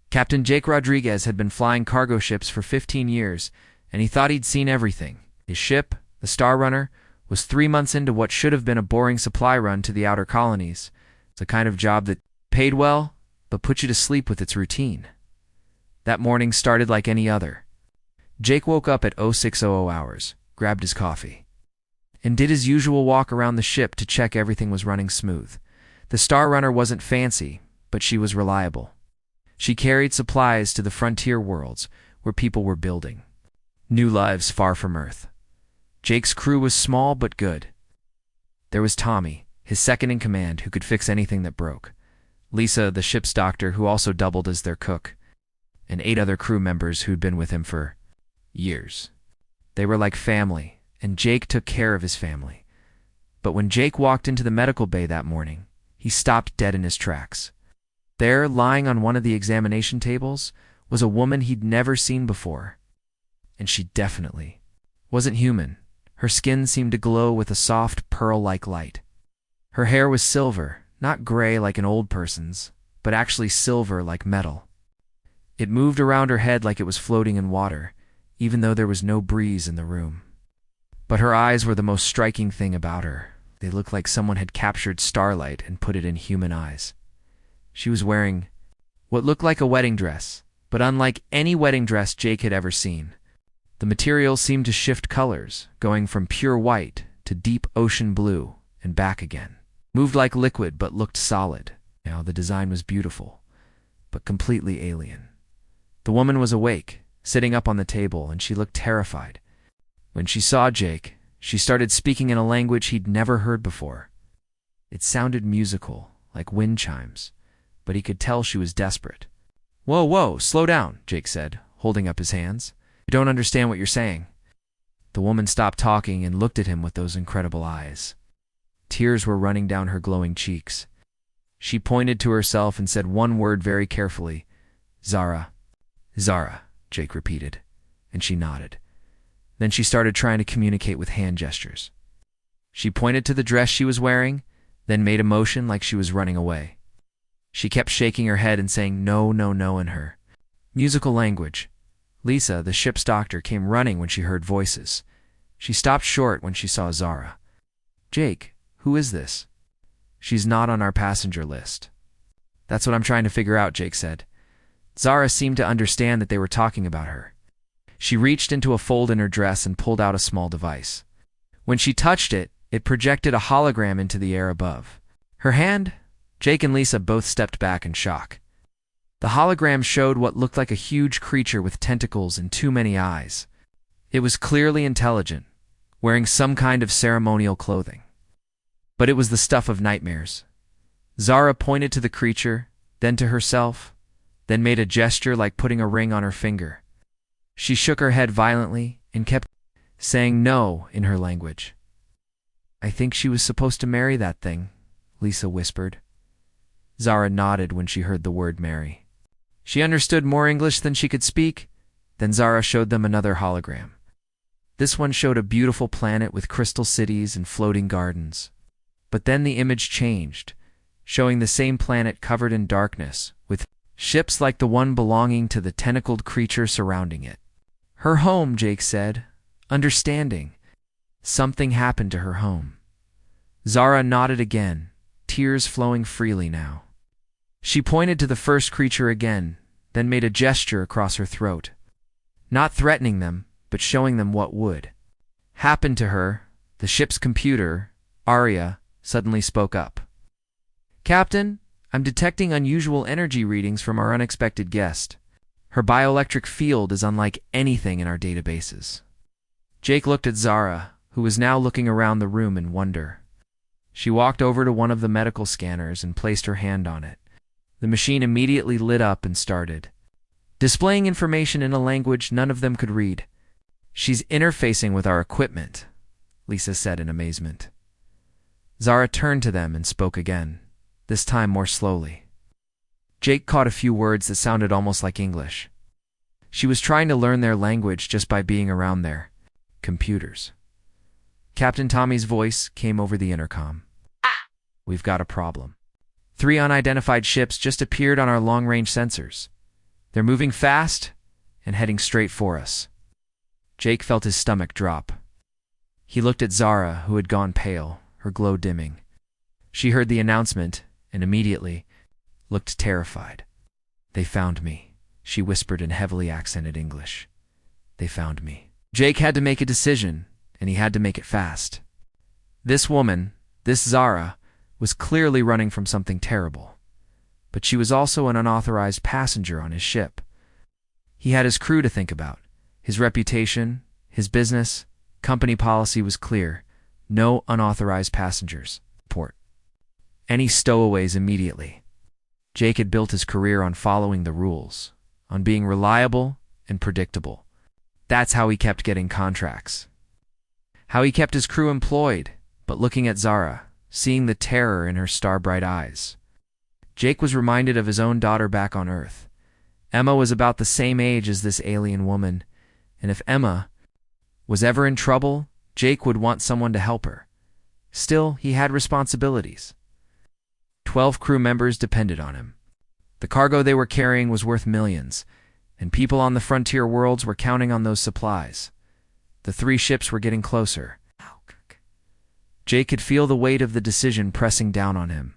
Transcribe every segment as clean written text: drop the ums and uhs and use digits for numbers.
Captain Jake Rodriguez had been flying cargo ships for 15 years, and he thought he'd seen everything. His ship, the Star Runner, was 3 months into what should have been a boring supply run to the outer colonies. It's a kind of job that paid well, but put you to sleep with its routine. That morning started like any other. Jake woke up at 0600 hours, grabbed his coffee, and did his usual walk around the ship to check everything was running smooth. The Star Runner wasn't fancy, but she was reliable. She carried supplies to the frontier worlds where people were building new lives far from Earth. Jake's crew was small but good. There was Tommy, his second in command, who could fix anything that broke. Lisa, the ship's doctor, who also doubled as their cook, and 8 other crew members who'd been with him for years. They were like family, and Jake took care of his family. But when Jake walked into the medical bay that morning, he stopped dead in his tracks. There, lying on one of the examination tables, was a woman he'd never seen before. And she definitely wasn't human. Her skin seemed to glow with a soft, pearl-like light. Her hair was silver, not gray like an old person's, but actually silver like metal. It moved around her head like it was floating in water, even though there was no breeze in the room. But her eyes were the most striking thing about her. They looked like someone had captured starlight and put it in human eyes. She was wearing what looked like a wedding dress, but unlike any wedding dress Jake had ever seen. The material seemed to shift colors, going from pure white to deep ocean blue and back again. Moved like liquid but looked solid. Now the design was beautiful, but completely alien. The woman was awake, sitting up on the table, and she looked terrified. When she saw Jake, she started speaking in a language he'd never heard before. It sounded musical, like wind chimes, but he could tell she was desperate. "Whoa, whoa, slow down," Jake said, holding up his hands. "I don't understand what you're saying." The woman stopped talking and looked at him with those incredible eyes. Tears were running down her glowing cheeks. She pointed to herself and said one word very carefully. "Zara." "Zara," Jake repeated, and she nodded. Then she started trying to communicate with hand gestures. She pointed to the dress she was wearing, then made a motion like she was running away. She kept shaking her head and saying no, no, no in her musical language. Lisa, the ship's doctor, came running when she heard voices. She stopped short when she saw Zara. "Jake, who is this?" "She's not on our passenger list." "That's what I'm trying to figure out," Jake said. Zara seemed to understand that they were talking about her. She reached into a fold in her dress and pulled out a small device. When she touched it, it projected a hologram into the air above her hand. Jake and Lisa both stepped back in shock. The hologram showed what looked like a huge creature with tentacles and too many eyes. It was clearly intelligent, wearing some kind of ceremonial clothing. But it was the stuff of nightmares. Zara pointed to the creature, then to herself, then made a gesture like putting a ring on her finger. She shook her head violently and kept saying no in her language. "I think she was supposed to marry that thing," Lisa whispered. Zara nodded when she heard the word marry. She understood more English than she could speak. Then Zara showed them another hologram. This one showed a beautiful planet with crystal cities and floating gardens. But then the image changed, showing the same planet covered in darkness, with ships like the one belonging to the tentacled creature surrounding it. "Her home," Jake said, understanding. Something happened to her home. Zara nodded again, tears flowing freely now. She pointed to the first creature again, then made a gesture across her throat. Not threatening them, but showing them what would happen to her. The ship's computer, Arya, suddenly spoke up. "Captain, I'm detecting unusual energy readings from our unexpected guest. Her bioelectric field is unlike anything in our databases." Jake looked at Zara, who was now looking around the room in wonder. She walked over to one of the medical scanners and placed her hand on it. The machine immediately lit up and started displaying information in a language none of them could read. "She's interfacing with our equipment," Lisa said in amazement. Zara turned to them and spoke again, this time more slowly. Jake caught a few words that sounded almost like English. She was trying to learn their language just by being around their computers. Captain Tommy's voice came over the intercom. "We've got a problem. 3 unidentified ships just appeared on our long-range sensors. They're moving fast and heading straight for us. Jake felt his stomach drop. He looked at Zara, who had gone pale, her glow dimming. She heard the announcement and immediately looked terrified. "They found me," she whispered in heavily accented English. "They found me." Jake had to make a decision, and he had to make it fast. This woman, this Zara, was clearly running from something terrible. But she was also an unauthorized passenger on his ship. He had his crew to think about. His reputation, his business, company policy was clear. No unauthorized passengers. Port. Any stowaways immediately. Jake had built his career on following the rules, on being reliable and predictable. That's how he kept getting contracts. How he kept his crew employed, but looking at Zara, seeing the terror in her star-bright eyes. Jake was reminded of his own daughter back on Earth. Emma was about the same age as this alien woman, and if Emma was ever in trouble, Jake would want someone to help her. Still, he had responsibilities. 12 crew members depended on him. The cargo they were carrying was worth millions, and people on the frontier worlds were counting on those supplies. The 3 ships were getting closer. Jake could feel the weight of the decision pressing down on him.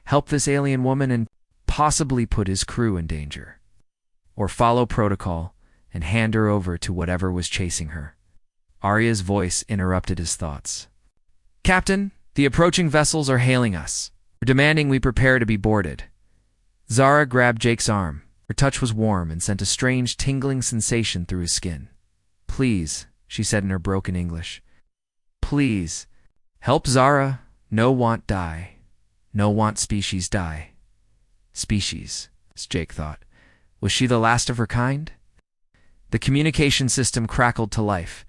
Help this alien woman and possibly put his crew in danger. Or follow protocol and hand her over to whatever was chasing her. Arya's voice interrupted his thoughts. "Captain, the approaching vessels are hailing us. They're demanding we prepare to be boarded." Zara grabbed Jake's arm. Her touch was warm and sent a strange tingling sensation through his skin. "Please," she said in her broken English. "Please. Help Zara. No want die. No want species die." Species, Jake thought. Was she the last of her kind? The communication system crackled to life.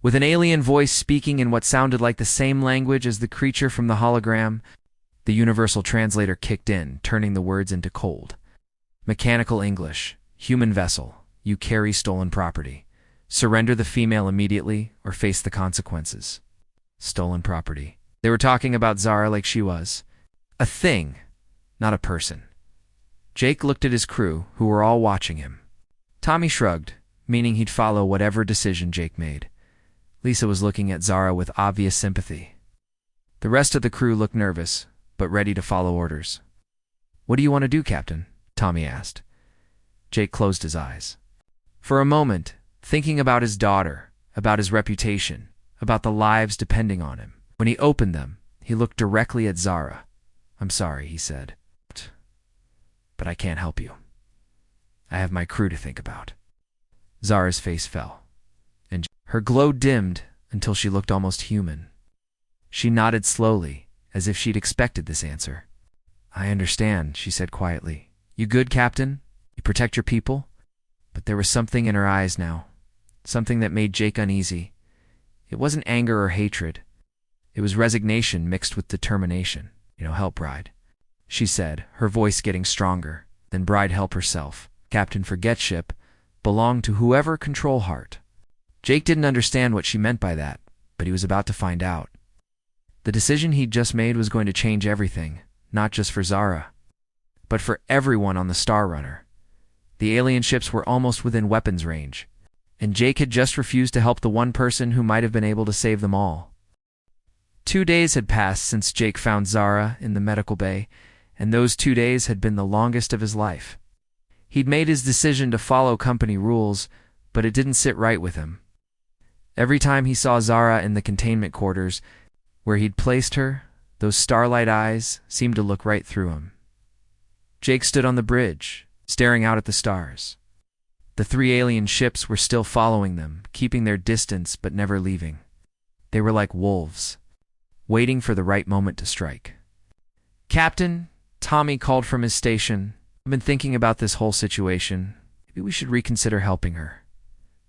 With an alien voice speaking in what sounded like the same language as the creature from the hologram, the universal translator kicked in, turning the words into cold. Mechanical English. "Human vessel. You carry stolen property. Surrender the female immediately or face the consequences." Stolen property. They were talking about Zara like she was a thing, not a person. Jake looked at his crew, who were all watching him. Tommy shrugged, meaning he'd follow whatever decision Jake made. Lisa was looking at Zara with obvious sympathy. The rest of the crew looked nervous, but ready to follow orders. "What do you want to do, Captain?" Tommy asked. Jake closed his eyes. For a moment, thinking about his daughter, about his reputation, about the lives depending on him. When he opened them, he looked directly at Zara. "I'm sorry," he said, "but I can't help you. I have my crew to think about." Zara's face fell, and her glow dimmed until she looked almost human. She nodded slowly, as if she'd expected this answer. "I understand," she said quietly. "You good, Captain? You protect your people?" But there was something in her eyes now, something that made Jake uneasy. It wasn't anger or hatred. It was resignation mixed with determination. "Help Bride," she said, her voice getting stronger. Then Bride help herself. Captain Forget ship belonged to whoever control heart. Jake didn't understand what she meant by that, but he was about to find out. The decision he'd just made was going to change everything, not just for Zara, but for everyone on the Star Runner. The alien ships were almost within weapons range, and Jake had just refused to help the one person who might have been able to save them all. 2 days had passed since Jake found Zara in the medical bay, and those 2 days had been the longest of his life. He'd made his decision to follow company rules, but it didn't sit right with him. Every time he saw Zara in the containment quarters, where he'd placed her, those starlight eyes seemed to look right through him. Jake stood on the bridge, staring out at the stars. The 3 alien ships were still following them, keeping their distance but never leaving. They were like wolves, waiting for the right moment to strike. "Captain," Tommy called from his station, "I've been thinking about this whole situation. Maybe we should reconsider helping her."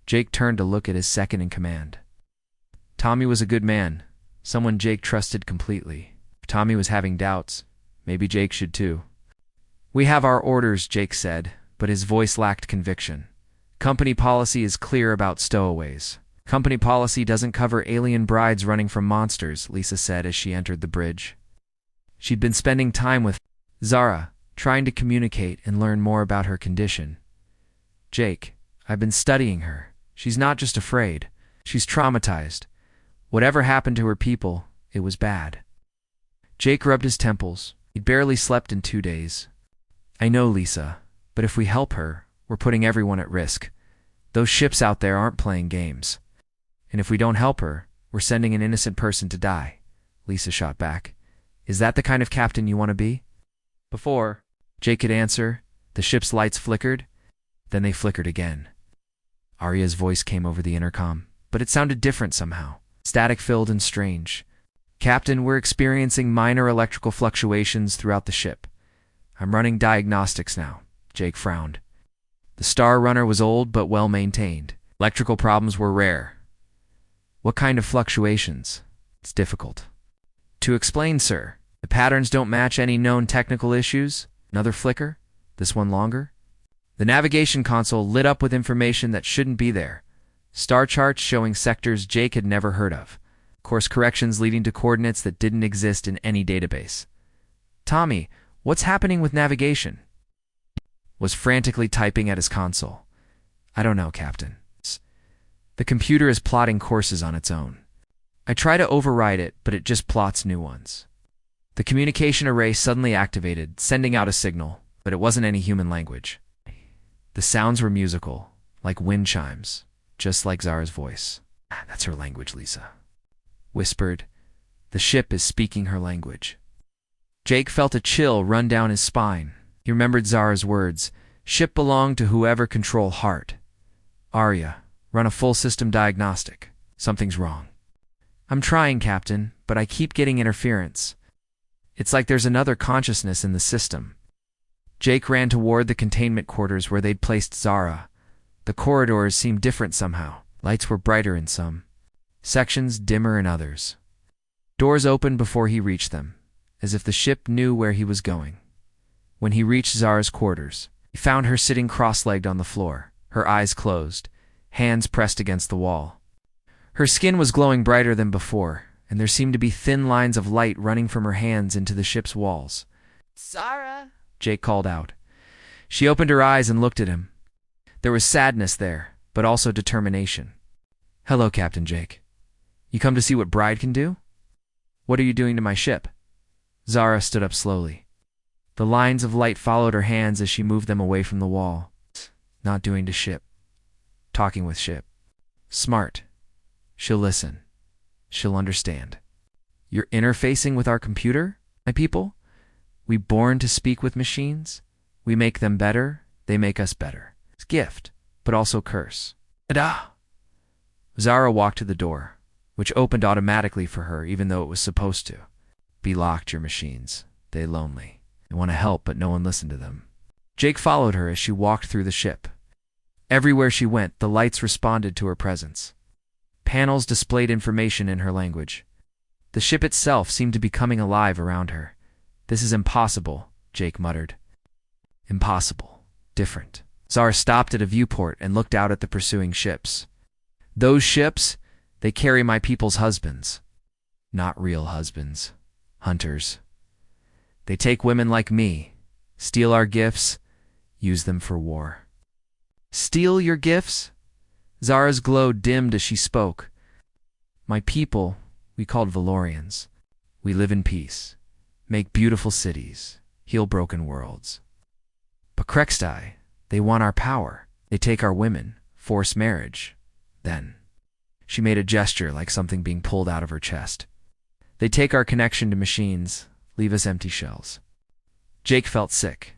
Jake turned to look at his second in command. Tommy was a good man, someone Jake trusted completely. If Tommy was having doubts, maybe Jake should too. "We have our orders," Jake said, but his voice lacked conviction. "Company policy is clear about stowaways. Company policy doesn't cover alien brides running from monsters," Lisa said as she entered the bridge. She'd been spending time with Zara, trying to communicate and learn more about her condition. Jake, I've been studying her. She's not just afraid. She's traumatized. Whatever happened to her people, it was bad. Jake rubbed his temples. He'd barely slept in 2 days. I know, Lisa, but if we help her, we're putting everyone at risk. Those ships out there aren't playing games. And if we don't help her, we're sending an innocent person to die, Lisa shot back. Is that the kind of captain you want to be? Before Jake could answer, the ship's lights flickered. Then they flickered again. Arya's voice came over the intercom, but it sounded different somehow, static-filled and strange. Captain, we're experiencing minor electrical fluctuations throughout the ship. I'm running diagnostics now. Jake frowned. The Star Runner was old but well-maintained. Electrical problems were rare. What kind of fluctuations? It's difficult to explain, sir. The patterns don't match any known technical issues. Another flicker? This one longer? The navigation console lit up with information that shouldn't be there. Star charts showing sectors Jake had never heard of. Course corrections leading to coordinates that didn't exist in any database. Tommy, what's happening with navigation? Was frantically typing at his console. I don't know, Captain. The computer is plotting courses on its own. I try to override it, but it just plots new ones. The communication array suddenly activated, sending out a signal, but it wasn't any human language. The sounds were musical, like wind chimes, just like Zara's voice. That's her language, Lisa. Whispered, the ship is speaking her language. Jake felt a chill run down his spine. He remembered Zara's words. Ship belonged to whoever control heart. Arya, run a full system diagnostic. Something's wrong. I'm trying, Captain, but I keep getting interference. It's like there's another consciousness in the system. Jake ran toward the containment quarters where they'd placed Zara. The corridors seemed different somehow. Lights were brighter in some, sections dimmer in others. Doors opened before he reached them, as if the ship knew where he was going. When he reached Zara's quarters, he found her sitting cross-legged on the floor, her eyes closed, hands pressed against the wall. Her skin was glowing brighter than before, and there seemed to be thin lines of light running from her hands into the ship's walls. Zara! Jake called out. She opened her eyes and looked at him. There was sadness there, but also determination. Hello, Captain Jake. You come to see what Bride can do? What are you doing to my ship? Zara stood up slowly. The lines of light followed her hands as she moved them away from the wall. Not doing to ship. Talking with ship. Smart. She'll listen. She'll understand. You're interfacing with our computer, my people? We born to speak with machines? We make them better, they make us better. It's gift, but also curse. Ta-da! Zara walked to the door, which opened automatically for her even though it was supposed to. Be locked, your machines. They lonely. They want to help, but no one listened to them. Jake followed her as she walked through the ship. Everywhere she went, the lights responded to her presence. Panels displayed information in her language. The ship itself seemed to be coming alive around her. This is impossible, Jake muttered. Impossible. Different. Zara stopped at a viewport and looked out at the pursuing ships. Those ships, they carry my people's husbands. Not real husbands. Hunters. They take women like me, steal our gifts, use them for war. Steal your gifts? Zara's glow dimmed as she spoke. My people, we called Valorians. We live in peace, make beautiful cities, heal broken worlds. But Krextai, they want our power. They take our women, force marriage. Then, she made a gesture like something being pulled out of her chest. They take our connection to machines, leave us empty shells. Jake felt sick.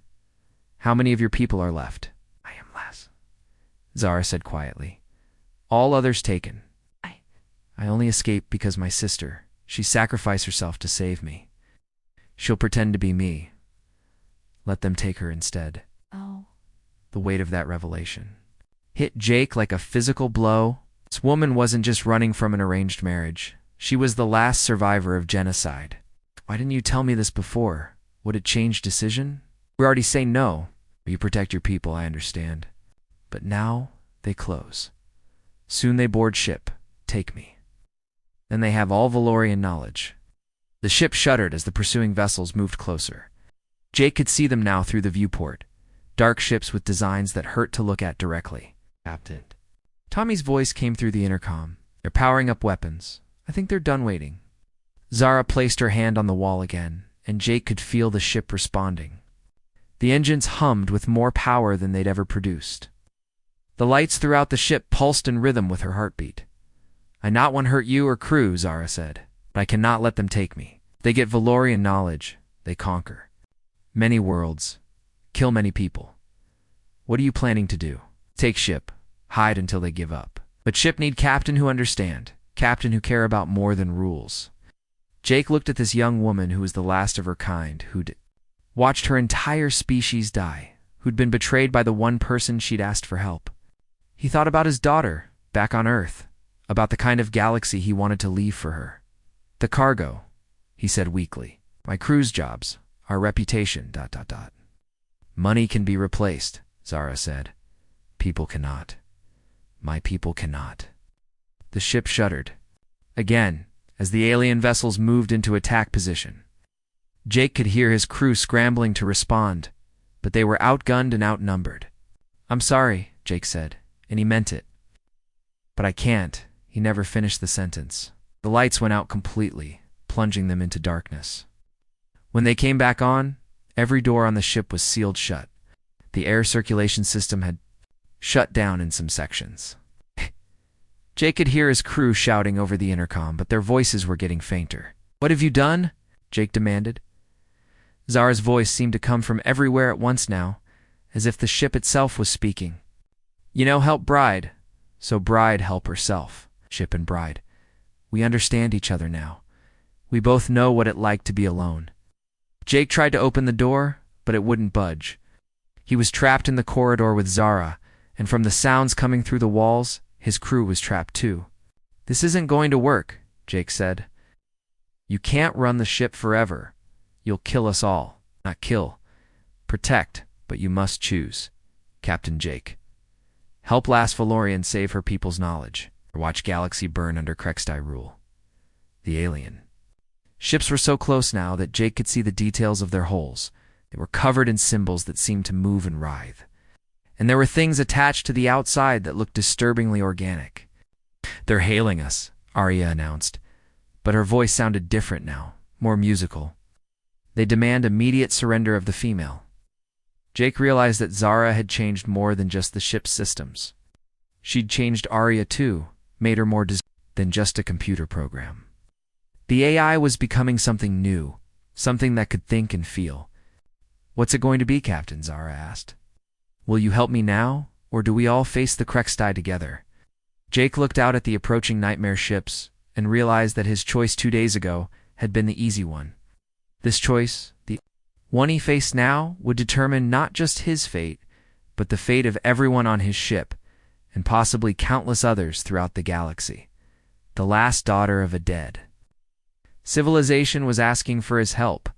How many of your people are left? I am less, Zara said quietly. All others taken. I only escaped because my sister, she sacrificed herself to save me. She'll pretend to be me. Let them take her instead. Oh. The weight of that revelation hit Jake like a physical blow. This woman wasn't just running from an arranged marriage. She was the last survivor of genocide. Why didn't you tell me this before? Would it change decision? We already say no. You protect your people, I understand. But now they close. Soon they board ship. Take me. Then they have all Valorian knowledge. The ship shuddered as the pursuing vessels moved closer. Jake could see them now through the viewport. Dark ships with designs that hurt to look at directly. Captain. Tommy's voice came through the intercom. They're powering up weapons. I think they're done waiting. Zara placed her hand on the wall again, and Jake could feel the ship responding. The engines hummed with more power than they'd ever produced. The lights throughout the ship pulsed in rhythm with her heartbeat. I not want to hurt you or crew, Zara said, but I cannot let them take me. They get Valorian knowledge. They conquer many worlds, kill many people. What are you planning to do? Take ship, hide until they give up. But ship need captain who understand, captain who care about more than rules. Jake looked at this young woman who was the last of her kind, who'd watched her entire species die, who'd been betrayed by the one person she'd asked for help. He thought about his daughter, back on Earth, about the kind of galaxy he wanted to leave for her. The cargo, he said weakly. My crew's jobs, our reputation, ... Money can be replaced, Zara said. People cannot. My people cannot. The ship shuddered. Again, as the alien vessels moved into attack position. Jake could hear his crew scrambling to respond, but they were outgunned and outnumbered. I'm sorry, Jake said, and he meant it. But I can't. He never finished the sentence. The lights went out completely, plunging them into darkness. When they came back on, every door on the ship was sealed shut. The air circulation system had shut down in some sections. Jake could hear his crew shouting over the intercom, but their voices were getting fainter. What have you done? Jake demanded. Zara's voice seemed to come from everywhere at once now, as if the ship itself was speaking. You know, help bride, so bride help herself. Ship and bride. We understand each other now. We both know what it like to be alone. Jake tried to open the door, but it wouldn't budge. He was trapped in the corridor with Zara, and from the sounds coming through the walls, his crew was trapped too. This isn't going to work, Jake said. You can't run the ship forever. You'll kill us all. Not kill. Protect, but you must choose. Captain Jake. Help last Valorian save her people's knowledge, or watch galaxy burn under Krextai rule. The alien. Ships were so close now that Jake could see the details of their hulls. They were covered in symbols that seemed to move and writhe. And there were things attached to the outside that looked disturbingly organic. They're hailing us, Arya announced, but her voice sounded different now, more musical. They demand immediate surrender of the female. Jake realized that Zara had changed more than just the ship's systems. She'd changed Arya too, made her more than just a computer program. The AI was becoming something new, something that could think and feel. What's it going to be, Captain? Zara asked. Will you help me now, or do we all face the Krextai together? Jake looked out at the approaching nightmare ships and realized that his choice 2 days ago had been the easy one. This choice, the one he faced now, would determine not just his fate, but the fate of everyone on his ship, and possibly countless others throughout the galaxy. The last daughter of a dead. Civilization was asking for his help,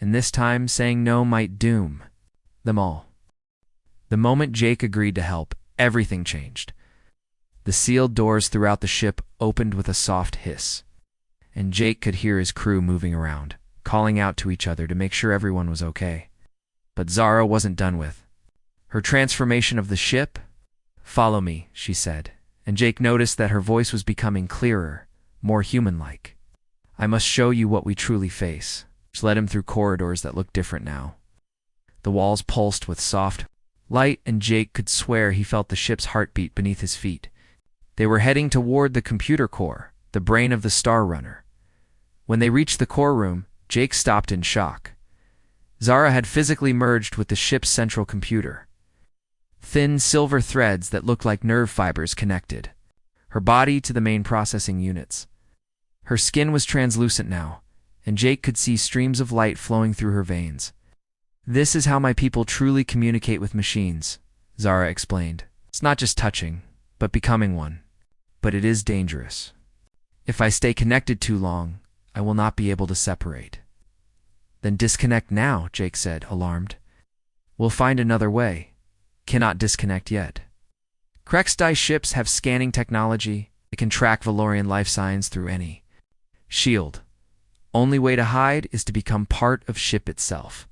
and this time saying no might doom them all. The moment Jake agreed to help, everything changed. The sealed doors throughout the ship opened with a soft hiss, and Jake could hear his crew moving around, calling out to each other to make sure everyone was okay. But Zara wasn't done with her transformation of the ship. Follow me, she said, and Jake noticed that her voice was becoming clearer, more human-like. I must show you what we truly face. She led him through corridors that looked different now. The walls pulsed with soft light, and Jake could swear he felt the ship's heartbeat beneath his feet. They were heading toward the computer core, the brain of the Star Runner. When they reached the core room, Jake stopped in shock. Zara had physically merged with the ship's central computer. Thin silver threads that looked like nerve fibers connected her body to the main processing units. Her skin was translucent now, and Jake could see streams of light flowing through her veins. This is how my people truly communicate with machines, Zara explained. It's not just touching, but becoming one. But it is dangerous. If I stay connected too long, I will not be able to separate. Then disconnect now, Jake said, alarmed. We'll find another way. Cannot disconnect yet. Krextai ships have scanning technology. It can track Valorian life signs through any shield. Only way to hide is to become part of ship itself.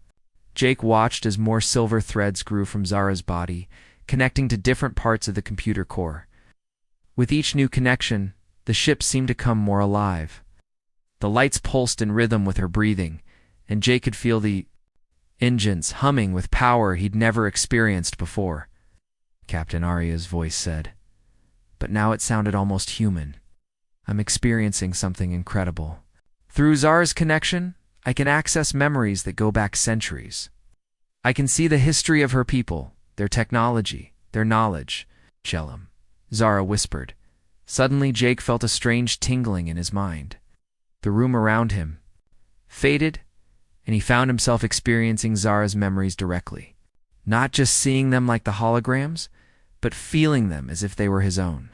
Jake watched as more silver threads grew from Zara's body, connecting to different parts of the computer core. With each new connection, the ship seemed to come more alive. The lights pulsed in rhythm with her breathing, and Jake could feel the engines humming with power he'd never experienced before. Captain Arya's voice said, but now it sounded almost human. I'm experiencing something incredible. Through Zara's connection, I can access memories that go back centuries. I can see the history of her people, their technology, their knowledge. Shellam, Zara whispered. Suddenly Jake felt a strange tingling in his mind. The room around him faded, and he found himself experiencing Zara's memories directly. Not just seeing them like the holograms, but feeling them as if they were his own.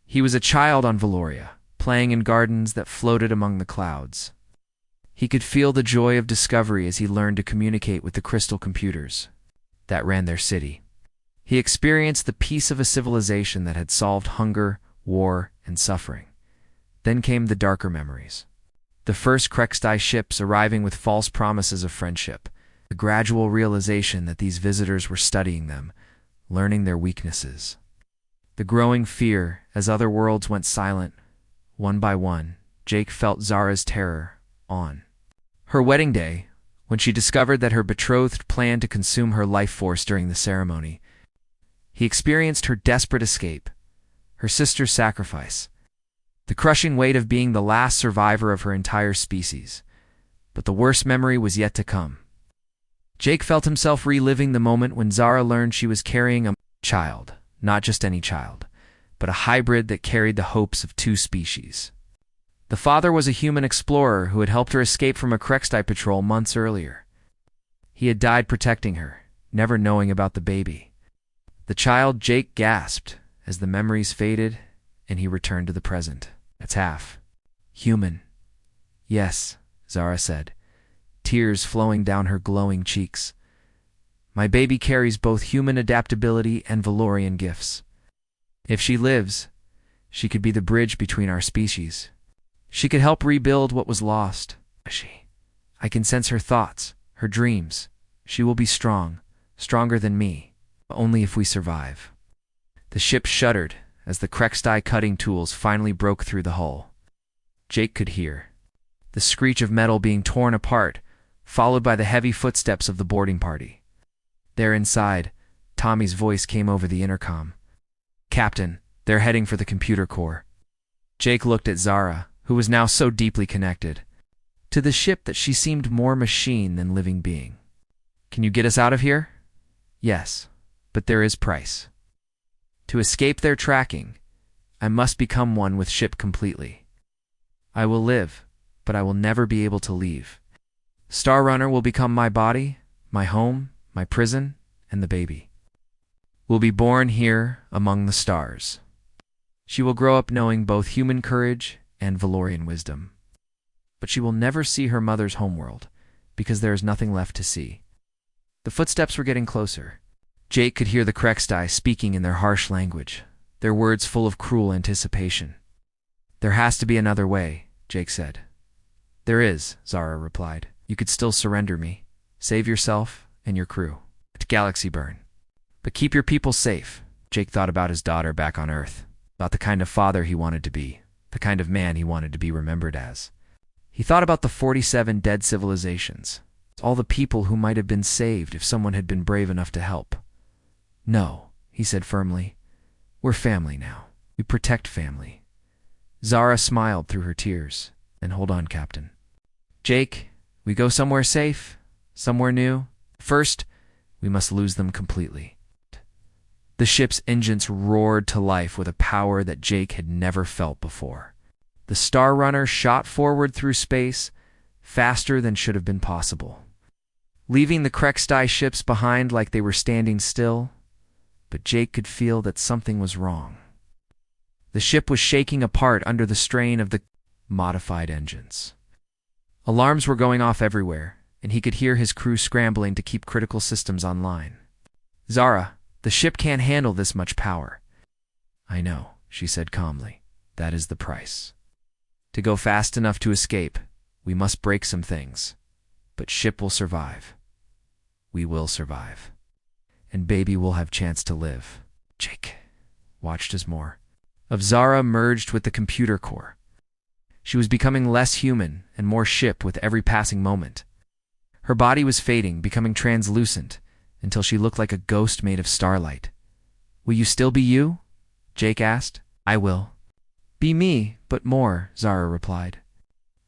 He was a child on Valoria, playing in gardens that floated among the clouds. He could feel the joy of discovery as he learned to communicate with the crystal computers that ran their city. He experienced the peace of a civilization that had solved hunger, war, and suffering. Then came the darker memories. The first Krextai ships arriving with false promises of friendship, the gradual realization that these visitors were studying them, learning their weaknesses. The growing fear as other worlds went silent. One by one, Jake felt Zara's terror on. Her wedding day, when she discovered that her betrothed planned to consume her life force during the ceremony, he experienced her desperate escape, her sister's sacrifice, the crushing weight of being the last survivor of her entire species. But the worst memory was yet to come. Jake felt himself reliving the moment when Zara learned she was carrying a child, not just any child, but a hybrid that carried the hopes of two species. The father was a human explorer who had helped her escape from a Krextai patrol months earlier. He had died protecting her, never knowing about the baby. The child, Jake, gasped as the memories faded and he returned to the present. That's half human. Yes, Zara said, tears flowing down her glowing cheeks. My baby carries both human adaptability and Valorian gifts. If she lives, she could be the bridge between our species. She could help rebuild what was lost. I can sense her thoughts, her dreams. She will be strong, stronger than me, only if we survive. The ship shuddered as the Krextai cutting tools finally broke through the hull. Jake could hear the screech of metal being torn apart, followed by the heavy footsteps of the boarding party. There inside, Tommy's voice came over the intercom. Captain, they're heading for the computer core. Jake looked at Zara, who was now so deeply connected to the ship that she seemed more machine than living being. Can you get us out of here? Yes, but there is price. To escape their tracking, I must become one with ship completely. I will live, but I will never be able to leave. Star Runner will become my body, my home, my prison, and the baby will be born here among the stars. She will grow up knowing both human courage and Valorian wisdom. But she will never see her mother's homeworld, because there is nothing left to see. The footsteps were getting closer. Jake could hear the Krextai speaking in their harsh language, their words full of cruel anticipation. There has to be another way, Jake said. There is, Zara replied. You could still surrender me. Save yourself and your crew. At Galaxy Burn. But keep your people safe. Jake thought about his daughter back on Earth, about the kind of father he wanted to be, the kind of man he wanted to be remembered as. He thought about the 47 dead civilizations, all the people who might have been saved if someone had been brave enough to help. No, he said firmly. We're family now. We protect family. Zara smiled through her tears. And hold on, Captain. Jake, we go somewhere safe, somewhere new. First, we must lose them completely. The ship's engines roared to life with a power that Jake had never felt before. The Star Runner shot forward through space, faster than should have been possible, leaving the Krextai ships behind like they were standing still. But Jake could feel that something was wrong. The ship was shaking apart under the strain of the modified engines. Alarms were going off everywhere, and he could hear his crew scrambling to keep critical systems online. Zara, the ship can't handle this much power. I know, she said calmly. That is the price. To go fast enough to escape, we must break some things. But ship will survive. We will survive. And baby will have chance to live. Jake watched as more of Zara merged with the computer core. She was becoming less human and more ship with every passing moment. Her body was fading, becoming translucent, until she looked like a ghost made of starlight. Will you still be you? Jake asked. I will. Be me, but more, Zara replied.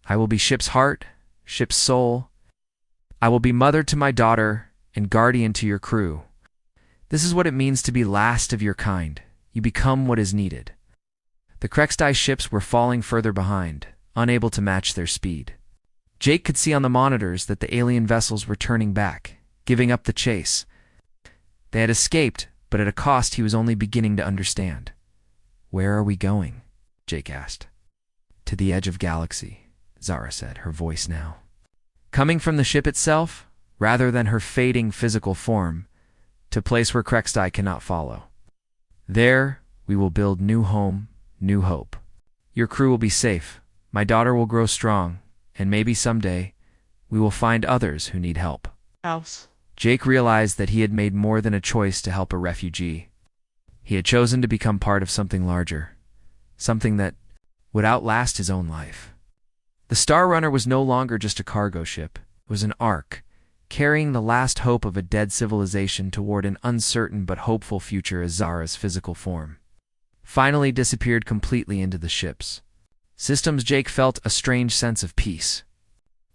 I will be ship's heart, ship's soul. I will be mother to my daughter and guardian to your crew. This is what it means to be last of your kind. You become what is needed. The Krextai ships were falling further behind, unable to match their speed. Jake could see on the monitors that the alien vessels were turning back, giving up the chase. They had escaped, but at a cost he was only beginning to understand. Where are we going? Jake asked. To the edge of galaxy, Zara said, her voice now coming from the ship itself, rather than her fading physical form, to a place where Krextai cannot follow. There, we will build new home, new hope. Your crew will be safe, my daughter will grow strong, and maybe someday, we will find others who need help. House. Jake realized that he had made more than a choice to help a refugee. He had chosen to become part of something larger, something that would outlast his own life. The Star Runner was no longer just a cargo ship. It was an ark, carrying the last hope of a dead civilization toward an uncertain but hopeful future as Zara's physical form finally disappeared completely into the ships. Systems Jake felt a strange sense of peace.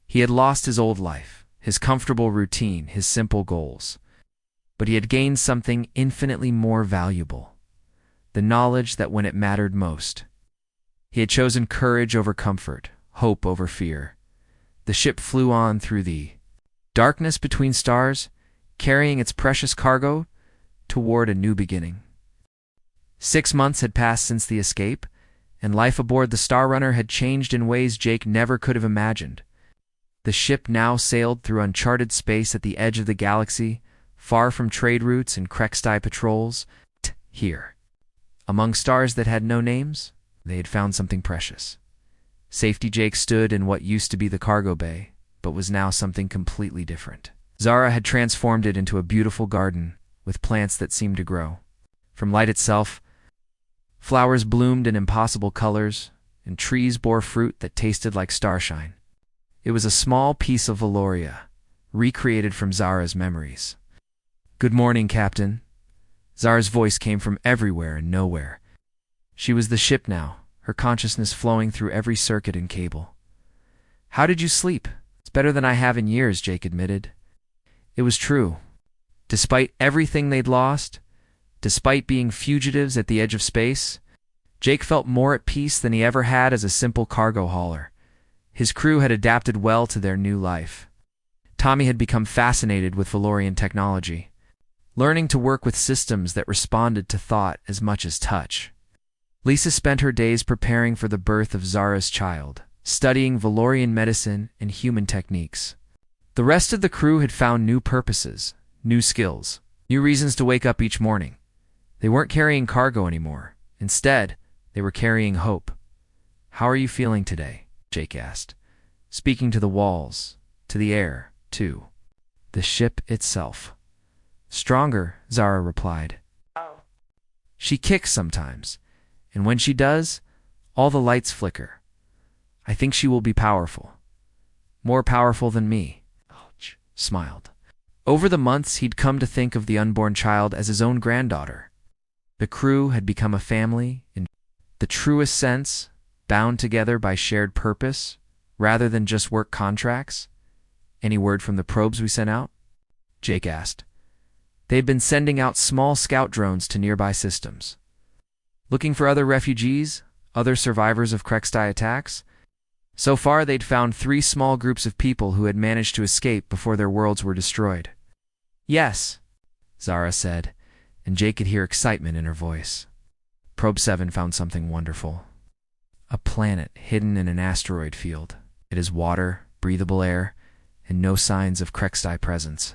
He had lost his old life, his comfortable routine, his simple goals. But he had gained something infinitely more valuable, the knowledge that when it mattered most, he had chosen courage over comfort, hope over fear. The ship flew on through the darkness between stars, carrying its precious cargo toward a new beginning. 6 months had passed since the escape, and life aboard the Star Runner had changed in ways Jake never could have imagined. The ship now sailed through uncharted space at the edge of the galaxy, far from trade routes and Krextai patrols. Here, among stars that had no names, they had found something precious. Safety Jake stood in what used to be the cargo bay, but was now something completely different. Zara had transformed it into a beautiful garden with plants that seemed to grow. From light itself, flowers bloomed in impossible colors, and trees bore fruit that tasted like starshine. It was a small piece of Valoria, recreated from Zara's memories. Good morning, Captain. Zara's voice came from everywhere and nowhere. She was the ship now, her consciousness flowing through every circuit and cable. How did you sleep? It's better than I have in years, Jake admitted. It was true. Despite everything they'd lost, despite being fugitives at the edge of space, Jake felt more at peace than he ever had as a simple cargo hauler. His crew had adapted well to their new life. Tommy had become fascinated with Valorian technology, learning to work with systems that responded to thought as much as touch. Lisa spent her days preparing for the birth of Zara's child, studying Valorian medicine and human techniques. The rest of the crew had found new purposes, new skills, new reasons to wake up each morning. They weren't carrying cargo anymore. Instead, they were carrying hope. How are you feeling today? Jake asked, speaking to the walls, to the air, to the ship itself. Stronger, Zara replied. Oh. She kicks sometimes, and when she does, all the lights flicker. I think she will be powerful. More powerful than me. Ouch. Smiled. Over the months, he'd come to think of the unborn child as his own granddaughter. The crew had become a family in the truest sense, bound together by shared purpose, rather than just work contracts. Any word from the probes we sent out? Jake asked. They'd been sending out small scout drones to nearby systems, looking for other refugees, other survivors of Krextai attacks. So far, they'd found 3 small groups of people who had managed to escape before their worlds were destroyed. Yes, Zara said, and Jake could hear excitement in her voice. Probe 7 found something wonderful. A planet hidden in an asteroid field. It has water, breathable air, and no signs of Krextai presence.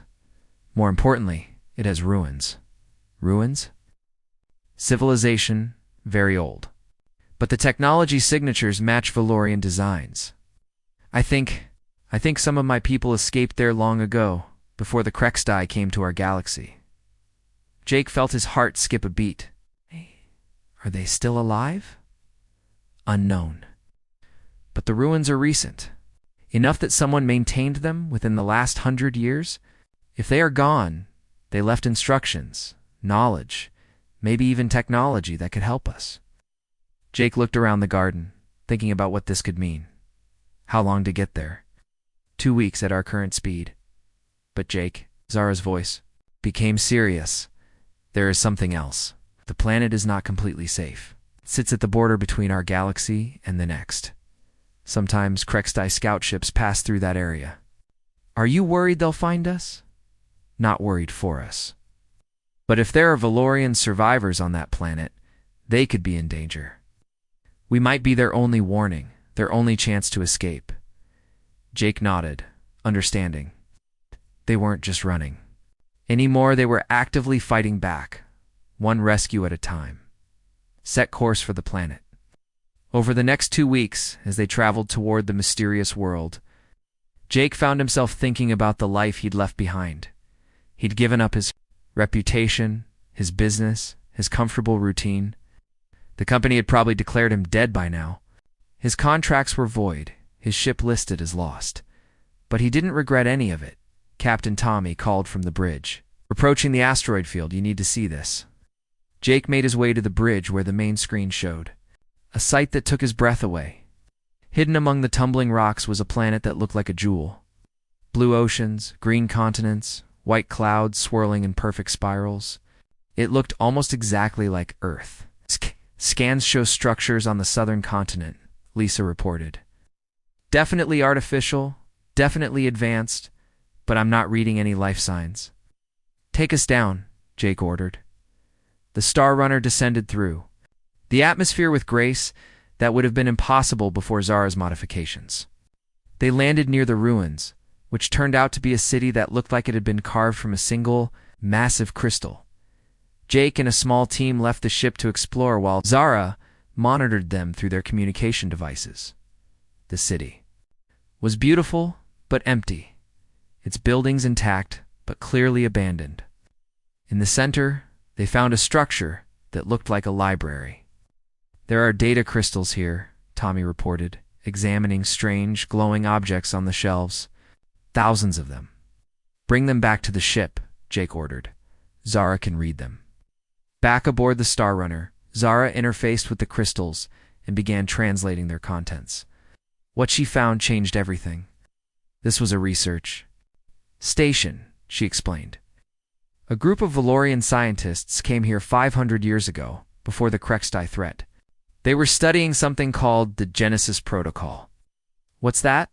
More importantly, it has ruins. Ruins? Civilization, very old. But the technology signatures match Valorian designs. I think some of my people escaped there long ago, before the Krextai came to our galaxy. Jake felt his heart skip a beat. Are they still alive? Unknown. But the ruins are recent. Enough that someone maintained them within the last 100 years? If they are gone, they left instructions, knowledge, maybe even technology that could help us. Jake looked around the garden, thinking about what this could mean. How long to get there? 2 weeks at our current speed. But Jake, Zara's voice, became serious. There is something else. The planet is not completely safe. It sits at the border between our galaxy and the next. Sometimes Krextai scout ships pass through that area. Are you worried they'll find us? Not worried for us. But if there are Valorian survivors on that planet, they could be in danger. We might be their only warning, their only chance to escape. Jake nodded, understanding. They weren't just running. Anymore, they were actively fighting back, one rescue at a time. Set course for the planet. Over the next 2 weeks, as they traveled toward the mysterious world, Jake found himself thinking about the life he'd left behind. He'd given up his reputation, his business, his comfortable routine. The company had probably declared him dead by now. His contracts were void, his ship listed as lost. But he didn't regret any of it. Captain Tommy called from the bridge. Approaching the asteroid field, you need to see this. Jake made his way to the bridge where the main screen showed. A sight that took his breath away. Hidden among the tumbling rocks was a planet that looked like a jewel. Blue oceans, green continents, white clouds swirling in perfect spirals. It looked almost exactly like Earth. Scans show structures on the southern continent, Lisa reported. Definitely artificial, definitely advanced, but I'm not reading any life signs. Take us down, Jake ordered. The Star Runner descended through the atmosphere with grace that would have been impossible before Zara's modifications. They landed near the ruins, which turned out to be a city that looked like it had been carved from a single, massive crystal. Jake and a small team left the ship to explore while Zara monitored them through their communication devices. The city was beautiful, but empty. Its buildings intact, but clearly abandoned. In the center, they found a structure that looked like a library. There are data crystals here, Tommy reported, examining strange, glowing objects on the shelves. Thousands of them. Bring them back to the ship, Jake ordered. Zara can read them. Back aboard the Star Runner, Zara interfaced with the crystals and began translating their contents. What she found changed everything. This was a research station, she explained. A group of Valorian scientists came here 500 years ago, before the Krextai threat. They were studying something called the Genesis Protocol. What's that?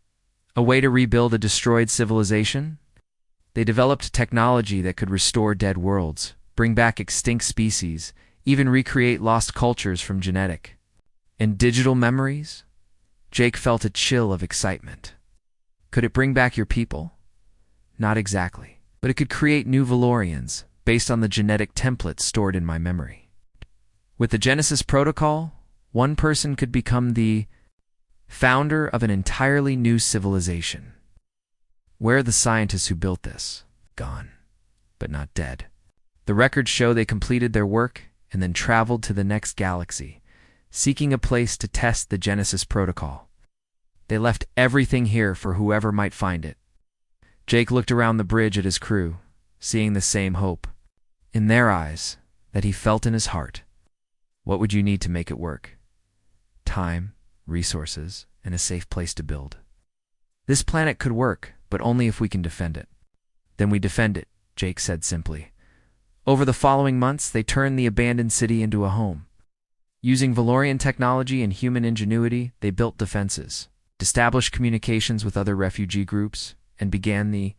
A way to rebuild a destroyed civilization? They developed technology that could restore dead worlds, bring back extinct species, even recreate lost cultures from genetic and digital memories. Jake felt a chill of excitement. Could it bring back your people? Not exactly, but it could create new Valorians based on the genetic templates stored in my memory. With the Genesis Protocol, one person could become the founder of an entirely new civilization. Where are the scientists who built this? Gone, but not dead. The records show they completed their work and then traveled to the next galaxy, seeking a place to test the Genesis Protocol. They left everything here for whoever might find it. Jake looked around the bridge at his crew, seeing the same hope in their eyes that he felt in his heart. What would you need to make it work? Time, resources, and a safe place to build. This planet could work, but only if we can defend it. Then we defend it, Jake said simply. Over the following months, they turned the abandoned city into a home. Using Valorian technology and human ingenuity, they built defenses, established communications with other refugee groups, and began the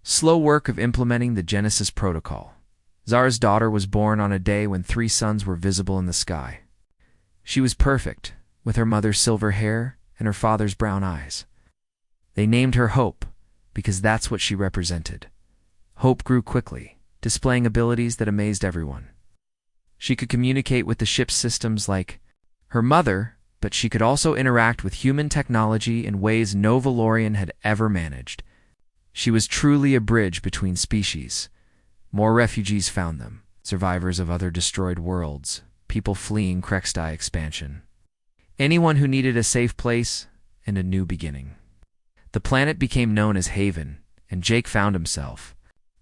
slow work of implementing the Genesis Protocol. Zara's daughter was born on a day when 3 suns were visible in the sky. She was perfect, with her mother's silver hair and her father's brown eyes. They named her Hope, because that's what she represented. Hope grew quickly, displaying abilities that amazed everyone. She could communicate with the ship's systems like her mother, but she could also interact with human technology in ways no Valorian had ever managed. She was truly a bridge between species. More refugees found them, survivors of other destroyed worlds, people fleeing Krextai expansion. Anyone who needed a safe place and a new beginning. The planet became known as Haven, and Jake found himself,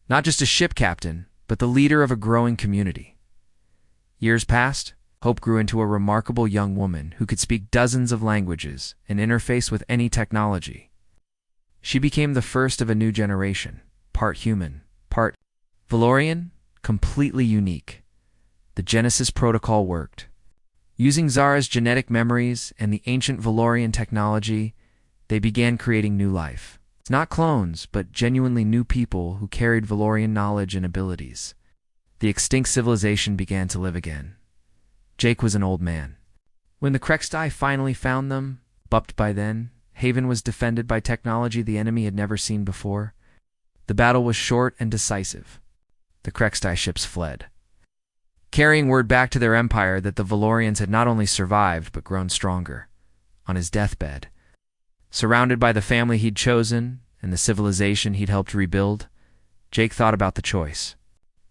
not just a ship captain, but the leader of a growing community. Years passed. Hope grew into a remarkable young woman who could speak dozens of languages and interface with any technology. She became the first of a new generation, part human, part Valorian, completely unique. The Genesis protocol worked. Using Zara's genetic memories and the ancient Valorian technology, they began creating new life. Not clones, but genuinely new people who carried Valorian knowledge and abilities. The extinct civilization began to live again. Jake was an old man. When the Krextai finally found them, but by then, Haven was defended by technology the enemy had never seen before. The battle was short and decisive. The Krextai ships fled, carrying word back to their empire that the Valorians had not only survived but grown stronger. On his deathbed, surrounded by the family he'd chosen and the civilization he'd helped rebuild, Jake thought about the choice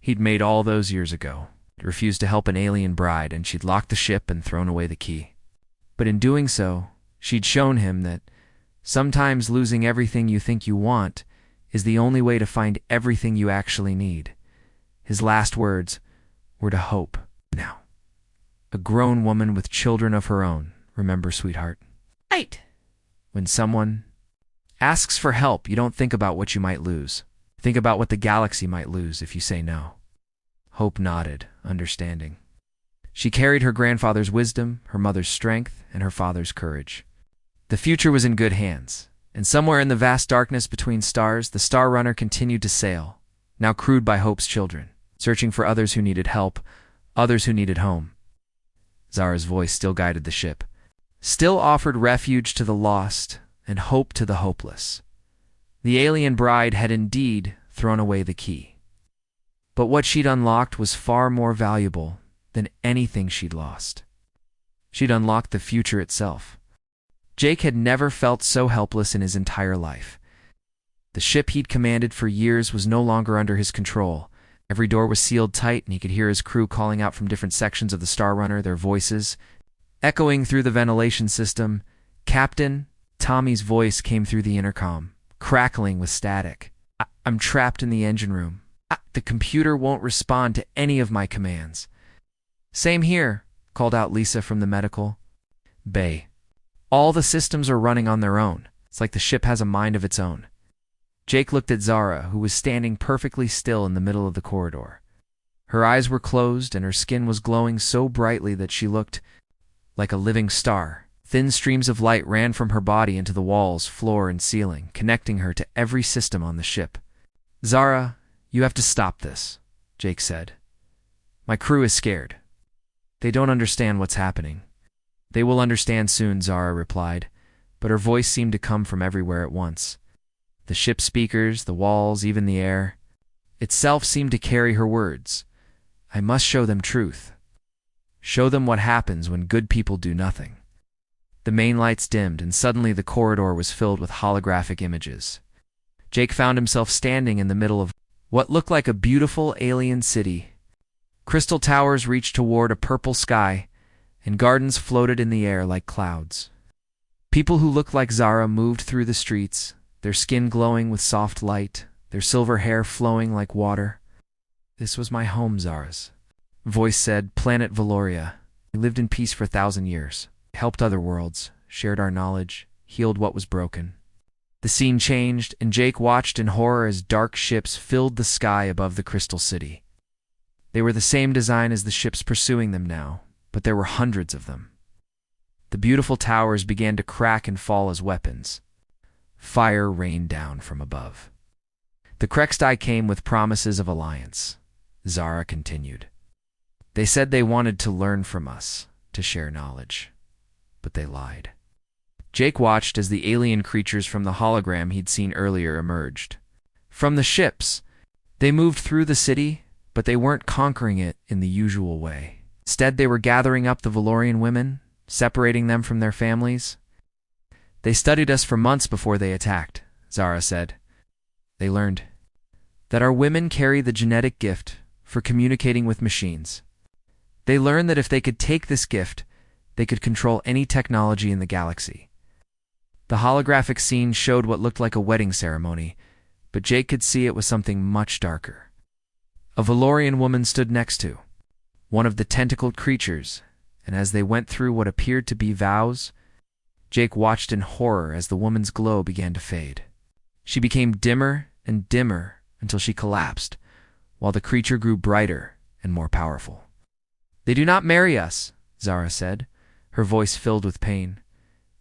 he'd made all those years ago. Refused to help an alien bride, and she'd locked the ship and thrown away the key. But in doing so, she'd shown him that sometimes losing everything you think you want is the only way to find everything you actually need. His last words were to hope. Now, a grown woman with children of her own, remember, sweetheart? Right. When someone asks for help, you don't think about what you might lose. Think about what the galaxy might lose if you say no. Hope nodded, understanding. She carried her grandfather's wisdom, her mother's strength, and her father's courage. The future was in good hands, and somewhere in the vast darkness between stars, the Star Runner continued to sail, now crewed by Hope's children, searching for others who needed help, others who needed home. Zara's voice still guided the ship, still offered refuge to the lost and hope to the hopeless. The alien bride had indeed thrown away the key. But what she'd unlocked was far more valuable than anything she'd lost. She'd unlocked the future itself. Jake had never felt so helpless in his entire life. The ship he'd commanded for years was no longer under his control. Every door was sealed tight, and he could hear his crew calling out from different sections of the Star Runner, their voices echoing through the ventilation system. Captain Tommy's voice came through the intercom, crackling with static. I'm trapped in the engine room. The computer won't respond to any of my commands. Same here, called out Lisa from the medical bay. All the systems are running on their own. It's like the ship has a mind of its own. Jake looked at Zara, who was standing perfectly still in the middle of the corridor. Her eyes were closed, and her skin was glowing so brightly that she looked like a living star. Thin streams of light ran from her body into the walls, floor, and ceiling, connecting her to every system on the ship. Zara, you have to stop this, Jake said. My crew is scared. They don't understand what's happening. They will understand soon, Zara replied, but her voice seemed to come from everywhere at once. The ship's speakers, the walls, even the air itself seemed to carry her words. I must show them truth. Show them what happens when good people do nothing. The main lights dimmed, and suddenly the corridor was filled with holographic images. Jake found himself standing in the middle of what looked like a beautiful alien city. Crystal towers reached toward a purple sky, and gardens floated in the air like clouds. People who looked like Zara moved through the streets, their skin glowing with soft light, their silver hair flowing like water. This was my home, Zara's voice said, Planet Valoria. We lived in peace for 1,000 years, helped other worlds, shared our knowledge, healed what was broken. The scene changed, and Jake watched in horror as dark ships filled the sky above the Crystal City. They were the same design as the ships pursuing them now, but there were hundreds of them. The beautiful towers began to crack and fall as weapons. Fire rained down from above. The Krextai came with promises of alliance. Zara continued. They said they wanted to learn from us, to share knowledge. But they lied. Jake watched as the alien creatures from the hologram he'd seen earlier emerged. From the ships, they moved through the city, but they weren't conquering it in the usual way. Instead, they were gathering up the Valorian women, separating them from their families. They studied us for months before they attacked, Zara said. They learned that our women carry the genetic gift for communicating with machines. They learned that if they could take this gift, they could control any technology in the galaxy. The holographic scene showed what looked like a wedding ceremony, but Jake could see it was something much darker. A Valorian woman stood next to one of the tentacled creatures, and as they went through what appeared to be vows, Jake watched in horror as the woman's glow began to fade. She became dimmer and dimmer until she collapsed, while the creature grew brighter and more powerful. "They do not marry us," Zara said, her voice filled with pain.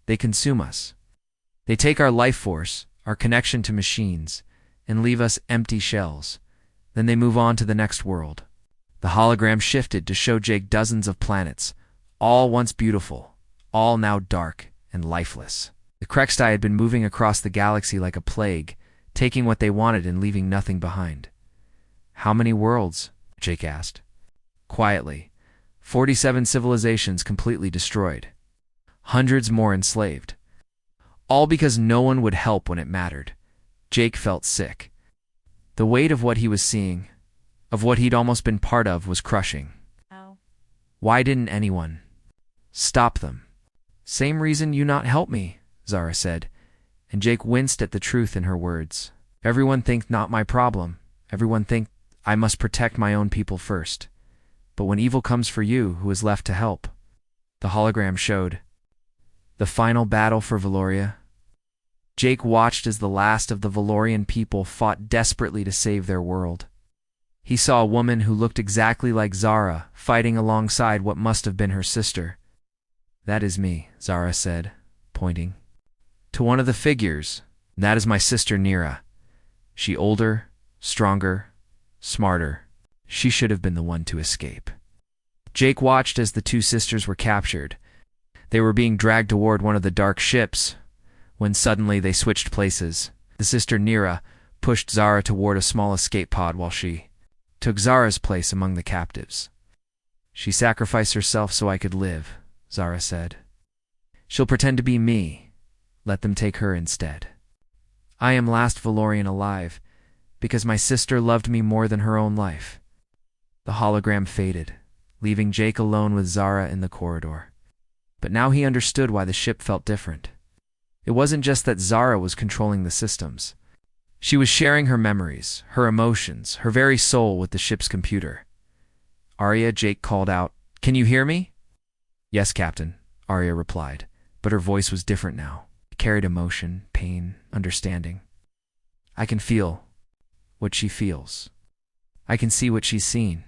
"They consume us. They take our life force, our connection to machines, and leave us empty shells. Then they move on to the next world." The hologram shifted to show Jake dozens of planets, all once beautiful, all now dark and lifeless. The Krextai had been moving across the galaxy like a plague, taking what they wanted and leaving nothing behind. "How many worlds?" Jake asked. Quietly, 47 civilizations completely destroyed. Hundreds more enslaved. All because no one would help when it mattered. Jake felt sick. The weight of what he was seeing, of what he'd almost been part of, was crushing. Oh. Why didn't anyone stop them? "Same reason you not help me," Zara said, and Jake winced at the truth in her words. "Everyone think not my problem. Everyone think I must protect my own people first. But when evil comes for you, who is left to help?" The hologram showed the final battle for Valoria. Jake watched as the last of the Valorian people fought desperately to save their world. He saw a woman who looked exactly like Zara fighting alongside what must have been her sister. "That is me," Zara said, pointing to one of the figures. "That is my sister Nira. She older, stronger, smarter. She should have been the one to escape." Jake watched as the two sisters were captured. They were being dragged toward one of the dark ships, when suddenly they switched places. The sister Nira pushed Zara toward a small escape pod while she took Zara's place among the captives. "She sacrificed herself so I could live," Zara said. "She'll pretend to be me. Let them take her instead. I am last Valorian alive, because my sister loved me more than her own life." The hologram faded, leaving Jake alone with Zara in the corridor. But now he understood why the ship felt different. It wasn't just that Zara was controlling the systems. She was sharing her memories, her emotions, her very soul with the ship's computer. "Arya," Jake called out, "can you hear me?" "Yes, Captain," Arya replied, but her voice was different now. It carried emotion, pain, understanding. "I can feel what she feels. I can see what she's seen.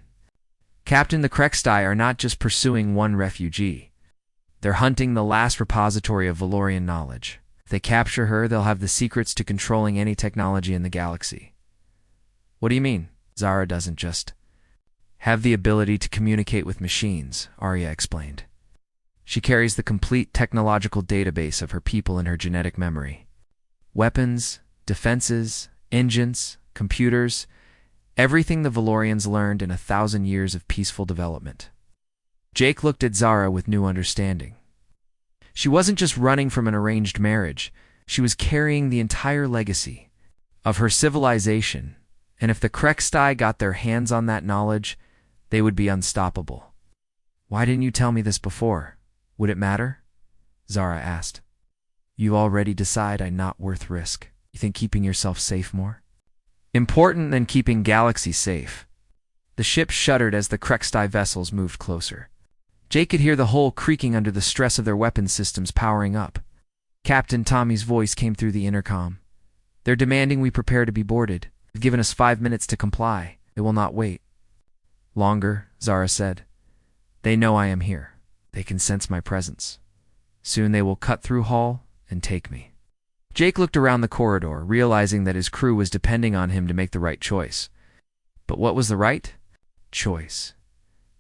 Captain, the Krextai are not just pursuing one refugee. They're hunting the last repository of Valorian knowledge. If they capture her, they'll have the secrets to controlling any technology in the galaxy." "What do you mean?" "Zara doesn't just have the ability to communicate with machines," Arya explained. "She carries the complete technological database of her people in her genetic memory. Weapons, defenses, engines, computers, everything the Valorians learned in 1,000 years of peaceful development." Jake looked at Zara with new understanding. She wasn't just running from an arranged marriage. She was carrying the entire legacy of her civilization, and if the Krextai got their hands on that knowledge, they would be unstoppable. "Why didn't you tell me this before? Would it matter?" Zara asked. "You already decide I'm not worth risk. You think keeping yourself safe more important than keeping Galaxy safe?" The ship shuddered as the Krextai vessels moved closer. Jake could hear the hull creaking under the stress of their weapon systems powering up. Captain Tommy's voice came through the intercom. "They're demanding we prepare to be boarded. They've given us 5 minutes to comply. They will not wait." "Longer," Zara said. "They know I am here. They can sense my presence. Soon they will cut through hull and take me." Jake looked around the corridor, realizing that his crew was depending on him to make the right choice. But what was the right choice?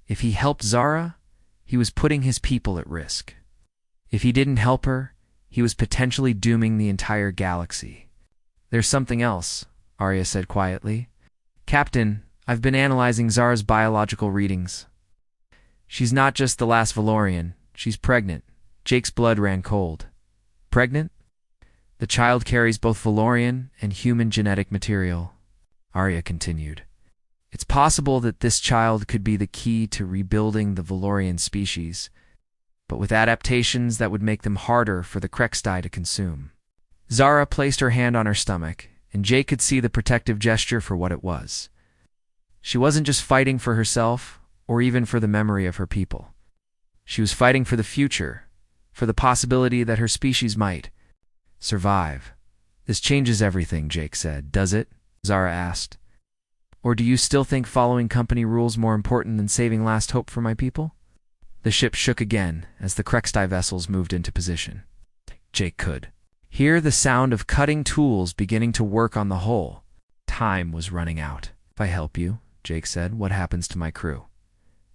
If he helped Zara, he was putting his people at risk. If he didn't help her, he was potentially dooming the entire galaxy. "There's something else," Arya said quietly. "Captain, I've been analyzing Zara's biological readings. She's not just the last Valorian. She's pregnant." Jake's blood ran cold. "Pregnant?" The child carries both Valorian and human genetic material, Arya continued. It's possible that this child could be the key to rebuilding the Valorian species, but with adaptations that would make them harder for the Krextai to consume. Zara placed her hand on her stomach, and Jake could see the protective gesture for what it was. She wasn't just fighting for herself, or even for the memory of her people. She was fighting for the future, for the possibility that her species might survive. This changes everything, Jake said. Does it? Zara asked. Or do you still think following company rules more important than saving last hope for my people? The ship shook again as the Krextai vessels moved into position. Jake could hear the sound of cutting tools beginning to work on the hull. Time was running out. If I help you, Jake said, what happens to my crew?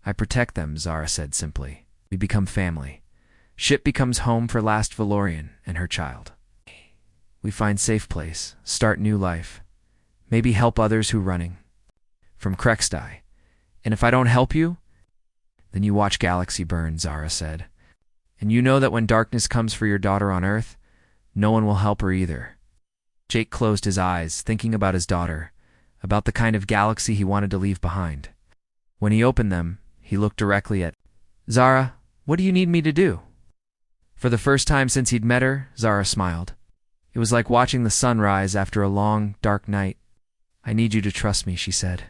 I protect them, Zara said simply. We become family. Ship becomes home for last Valorian and her child. We find safe place, start new life. Maybe help others who running. From Krextai. And if I don't help you, then you watch galaxy burn, Zara said. And you know that when darkness comes for your daughter on Earth, no one will help her either. Jake closed his eyes, thinking about his daughter, about the kind of galaxy he wanted to leave behind. When he opened them, he looked directly at Zara. What do you need me to do? For the first time since he'd met her, Zara smiled. It was like watching the sun rise after a long, dark night. I need you to trust me, she said.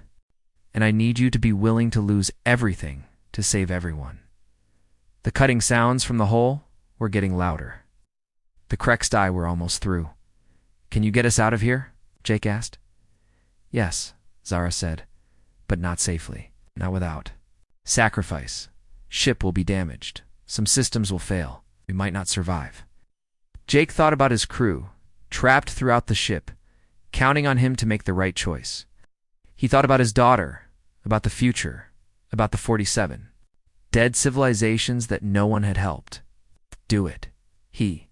And I need you to be willing to lose everything to save everyone. The cutting sounds from the hull were getting louder. The Krextai were almost through. Can you get us out of here? Jake asked. Yes, Zara said, but not safely. Not without sacrifice. Ship will be damaged. Some systems will fail. We might not survive. Jake thought about his crew, trapped throughout the ship, counting on him to make the right choice. He thought about his daughter, about the future, about the 47. Dead civilizations that no one had helped. Do it. He